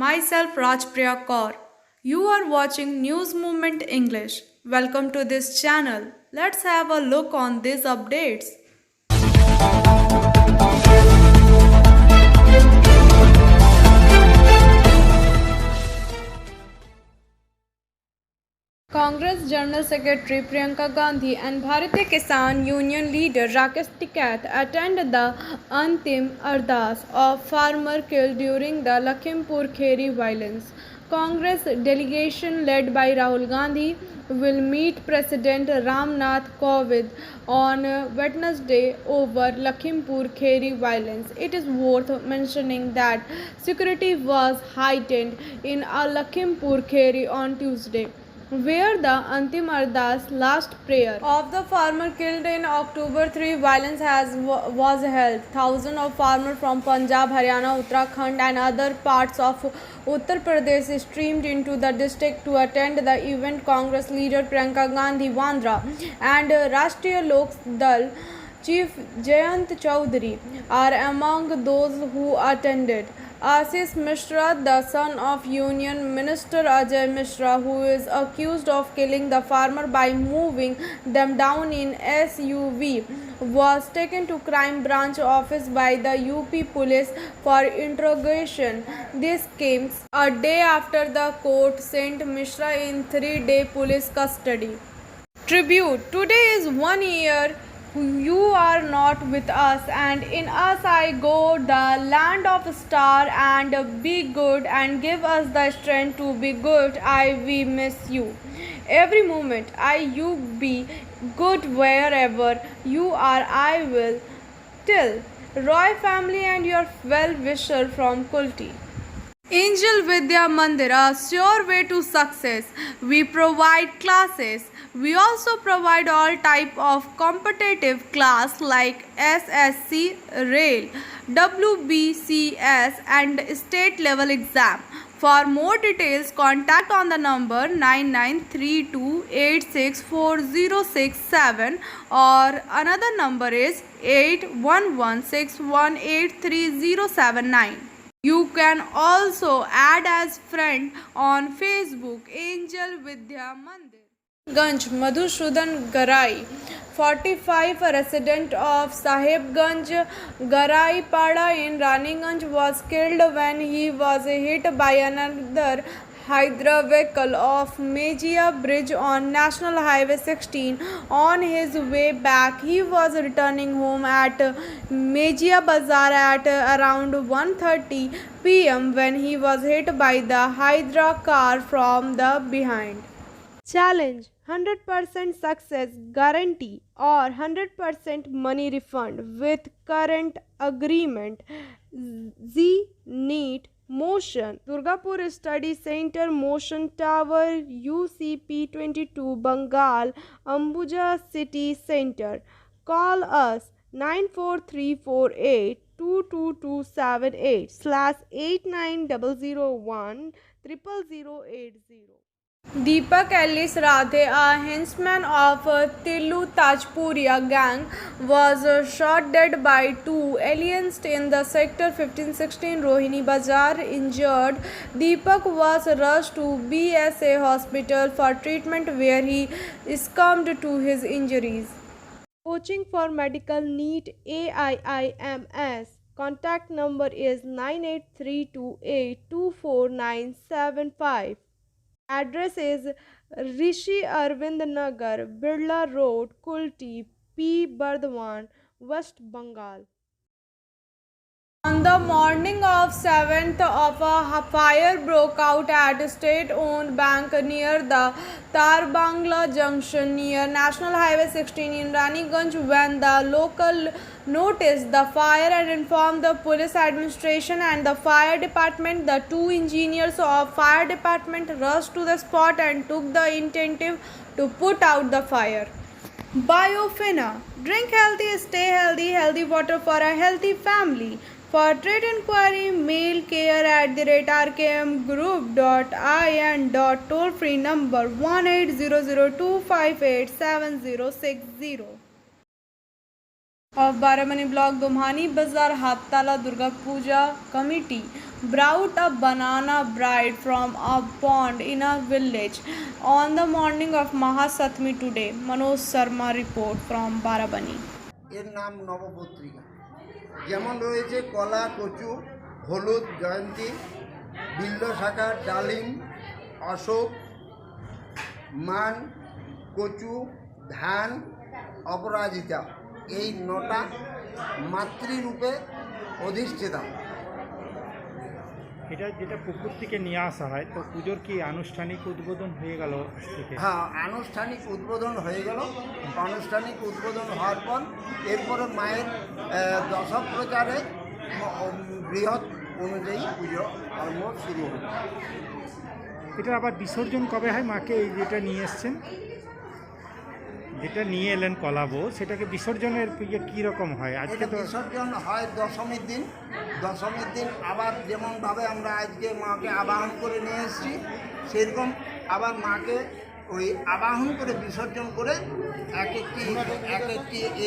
Myself Rajpriya Kaur. You are watching News Movement English. Welcome to this channel. Let's have a look on these updates. Congress General Secretary Priyanka Gandhi and Bharatiya Kisan Union leader Rakesh Tikait attended the Antim Ardas of farmer killed during the Lakhimpur Kheri violence. Congress delegation led by Rahul Gandhi will meet President Ramnath Kovind on Wednesday over Lakhimpur Kheri violence. It is worth mentioning that security was heightened in Lakhimpur Kheri on Tuesday, where the Antim Ardas last prayer of the farmer killed in October 3 violence was held. Thousands of farmers from Punjab, Haryana, Uttarakhand and other parts of Uttar Pradesh streamed into the district to attend the event. Congress leader Priyanka Gandhi Vandra and Rashtriya Lok Dal Chief Jayant Chaudhary are among those who attended. Ashish Mishra, the son of Union Minister Ajay Mishra, who is accused of killing the farmer by moving them down in SUV, was taken to crime branch office by the UP police for interrogation. This comes a day after the court sent Mishra in 3-day police custody. Tribute. Today is 1 year you are not with us, and in us I go, the land of star, and be good and give us the strength to be good. We miss you. Every moment you be good wherever you are. I will tell Roy family and your well wisher from Kulti. Angel Vidya Mandir, a sure way to success. We provide classes. We also provide all type of competitive class like SSC, Rail, WBCS and state level exam. For more details, contact on the number 9932864067 or another number is 8116183079. You can also add as friend on Facebook Angel Vidya Mandir. Ganj Madhusudan Garai, 45, a resident of Sahibganj, Garai Pada in Raniganj, was killed when he was hit by another Hydra vehicle off Mejia Bridge on National Highway 16. On his way back, he was returning home at Mejia Bazaar at around 1:30 p.m. when he was hit by the Hydra car from the behind. Challenge: 100% success guarantee or 100% money refund with current agreement. Z NEET Motion, Durgapur Study Center, Motion Tower, UCP 22, Bengal, Ambuja City Center. Call us 94348-22278/8900010080. Deepak Ellis Radhe, a henchman of Tillu Tajpuria gang, was shot dead by two aliens in the Sector 1516 Rohini Bazar. Injured, Deepak was rushed to BSA hospital for treatment where he succumbed to his injuries. Coaching for medical NEET AIIMS. Contact number is 98328249975. Address is Rishi Arvind Nagar, Birla Road, Kulti, P. Bardhaman, West Bengal. On the morning of 7th of a fire broke out at state-owned bank near the Tarbangla junction near National Highway 16 in Raniganj. When the local noticed the fire and informed the police administration and the fire department, the two engineers of fire department rushed to the spot and took the initiative to put out the fire. Biofina. Drink healthy, stay healthy. Healthy water for a healthy family. For trade inquiry, mail care@rkmgroup.in. Toll free number 1800258760. of Baramani block Dumhani Bazaar Haptala Durga Puja committee brought a banana bride from a pond in a village on the morning of Mahasatmi today. Manoj Sharma report from Barabani. এর নাম নবপত্রিকা। যেমন রয়েছে কলা, কচু, হলুদ, জয়ন্তী, বিল্ল শাখা, ডালিম, অশোক, মান, কচু, ধান, অপরাজিতা, এই 9টা মাতৃরূপে অধিষ্ঠিতা। এটা যেটা পুকুর থেকে নিয়ে আসা হয়, তো পুজোর কি আনুষ্ঠানিক উদ্বোধন হয়ে গেল আজ থেকে? হ্যাঁ, আনুষ্ঠানিক উদ্বোধন হয়ে গেল। আনুষ্ঠানিক উদ্বোধন হওয়ার পর এরপরে মায়ের দশপ্রচারে বৃহৎ অনুযায়ী পুজো আরম্ভ শুরু হল। এটা আবার বিসর্জন কবে হয় মাকে? এই যেটা নিয়ে এসছেন, যেটা নিয়ে এলেন কলাবো, সেটাকে বিসর্জনের পুজো কীরকম হয়? আজকে তো বিসর্জন হয় দশমীর দিন। দশমীর দিন আবার যেমনভাবে আমরা আজকে মাকে আবাহন করে নিয়ে এসেছি, সেরকম আবার মাকে ওই আবাহন করে বিসর্জন করে এক একটি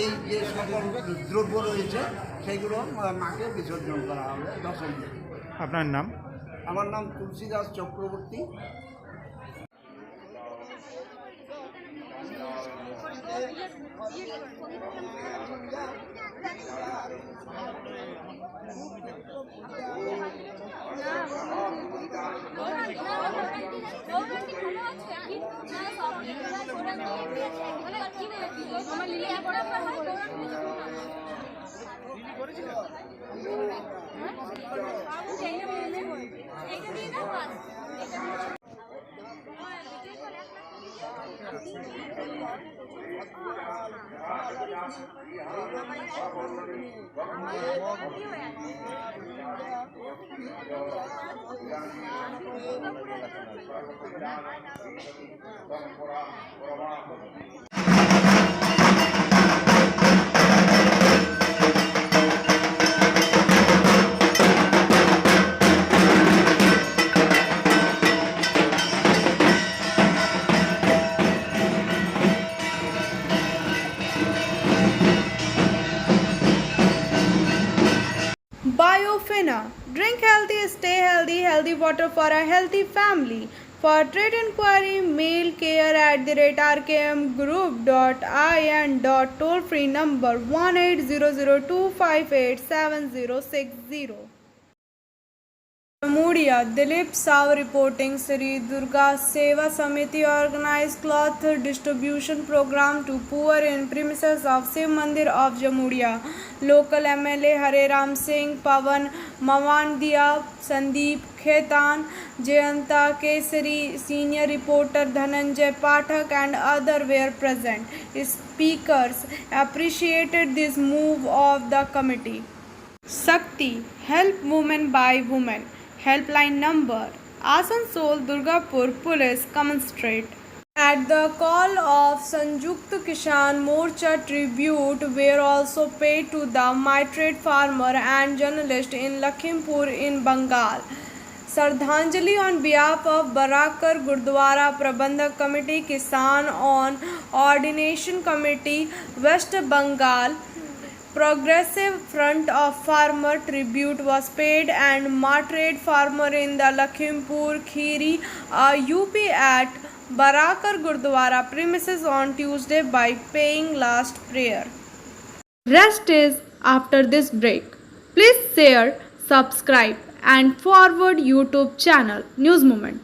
এই যে সকল দ্রব্য রয়েছে সেগুলো মাকে বিসর্জন করা হবে দশমীর দিন। আপনার নাম? আমার নাম Tulsidas Chakraborty. Biofina. Drink healthy, stay healthy. Healthy water for a healthy family. For trade inquiry, mail care@rkmgroup.in. Toll free number 1800258760. Jamuria. Dilip Sav reporting. Sri Durga Seva Samiti organized cloth distribution program to poor in premises of Shiv Mandir of Jamuria. Local MLA Hare Ram Singh, Pawan Mawandia, Sandeep Khetan, Jayanta Kesari, senior reporter Dhananjay Pathak and others were present. Speakers appreciated this move of the committee. Sakti. Help women by women. Helpline number Asansol Durgapur Police Commissionerate. At the call of Sanjukta Kisan Morcha, tribute were also paid to the literate farmer and journalist in Lakhimpur in Bengal. Shraddhanjali on behalf of Barakar Gurdwara Prabandhak Committee, Kisan on Ordination Committee, West Bengal, Progressive Front of Farmer tribute was paid and martyred farmer in the Lakhimpur Kheri, UP at Barakar Gurdwara premises on Tuesday by paying last prayer. Rest is after this break. Please share, subscribe and forward YouTube channel News Moment.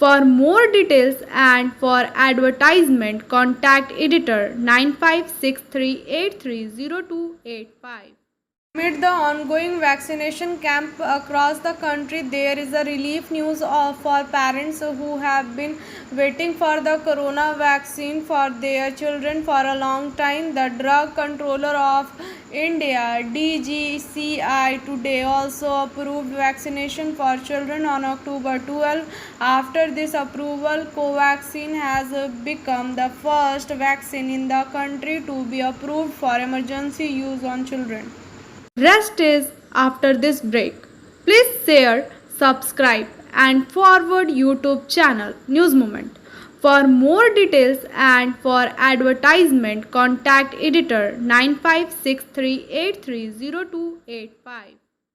For more details and for advertisement, contact editor 9563830285. Amid the ongoing vaccination camp across the country, there is a relief news for parents who have been waiting for the corona vaccine for their children for a long time. The Drug Controller of India DGCI today also approved vaccination for children on October 12. After this approval, Covaxin has become the first vaccine in the country to be approved for emergency use on children. Rest is after this break. Please share, subscribe and forward YouTube channel News Moment. For more details and for advertisement, contact editor 9563830285.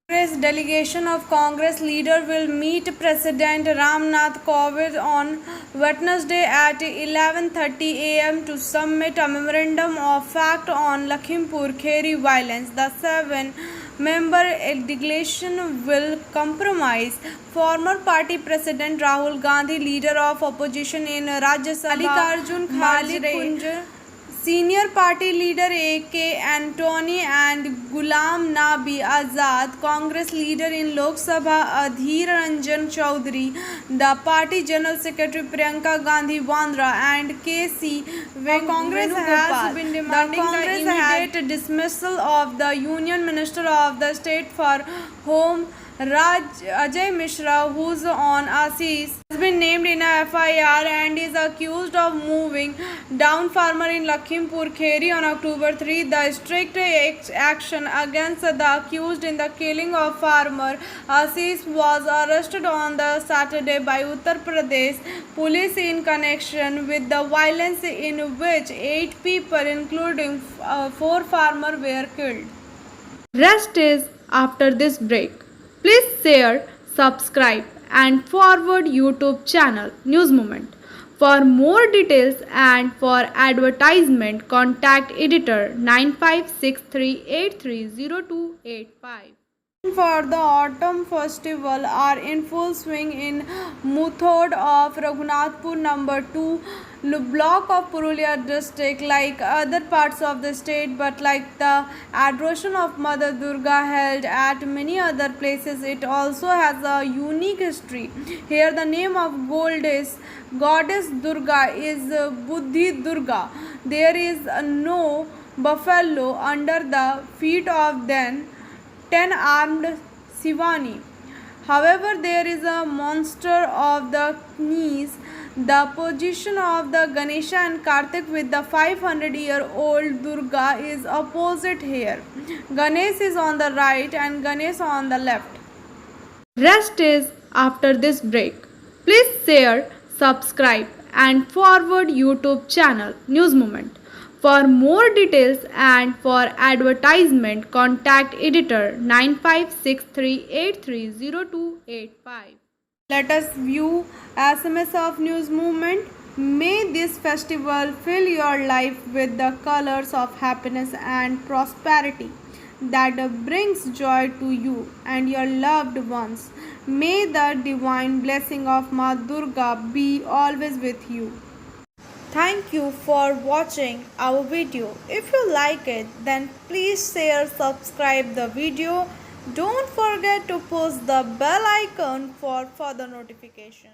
Congress delegation of Congress leader will meet President Ramnath Kovind on Wednesday at 11:30 a.m. to submit a memorandum of fact on Lakhimpur Kheri violence. The seven-member delegation will comprise former party president Rahul Gandhi, leader of opposition in Rajya Sabha Mallikarjun Kharge, senior party leader A.K. Antony and Gulam Nabi Azad, Congress leader in Lok Sabha Adhir Ranjan Chaudhary, the party general secretary Priyanka Gandhi Vandra and K.C. Congress has been demanding the immediate dismissal of the Union Minister of the State for Home Ajay Mishra, who's on Asis, has been named in a FIR and is accused of moving down farmer in Lakhimpur Kheri on October 3. The strict action against the accused in the killing of farmer Asis was arrested on the Saturday by Uttar Pradesh police in connection with the violence in which 8 people including 4 farmers were killed. Rest is after this break. Please share, subscribe and forward YouTube channel News Moment. For more details and for advertisement, contact editor 9563830285. For the autumn festival are in full swing in Muthod of Raghunathpur number 2 block of Purulia district. Like other parts of the state, but like the adoration of Mother Durga held at many other places, it also has a unique history. Here the name of goddess Durga is Buddhi Durga. There is no buffalo under the feet of then 10-armed Shivani. However, there is a monster of the knees. The position of the Ganesha and Kartik with the 500-year-old Durga is opposite here. Ganesh is on the right and Ganesh on the left. Rest is after this break. Please share, subscribe and forward YouTube channel News Moment. For more details and for advertisement, contact editor 9563830285. Let us view SMS of News Movement. May this festival fill your life with the colors of happiness and prosperity that brings joy to you and your loved ones. May the divine blessing of Ma Durga be always with you. Thank you for watching our video. If you like it, then please share, subscribe the video. Don't forget to push the bell icon for further notification.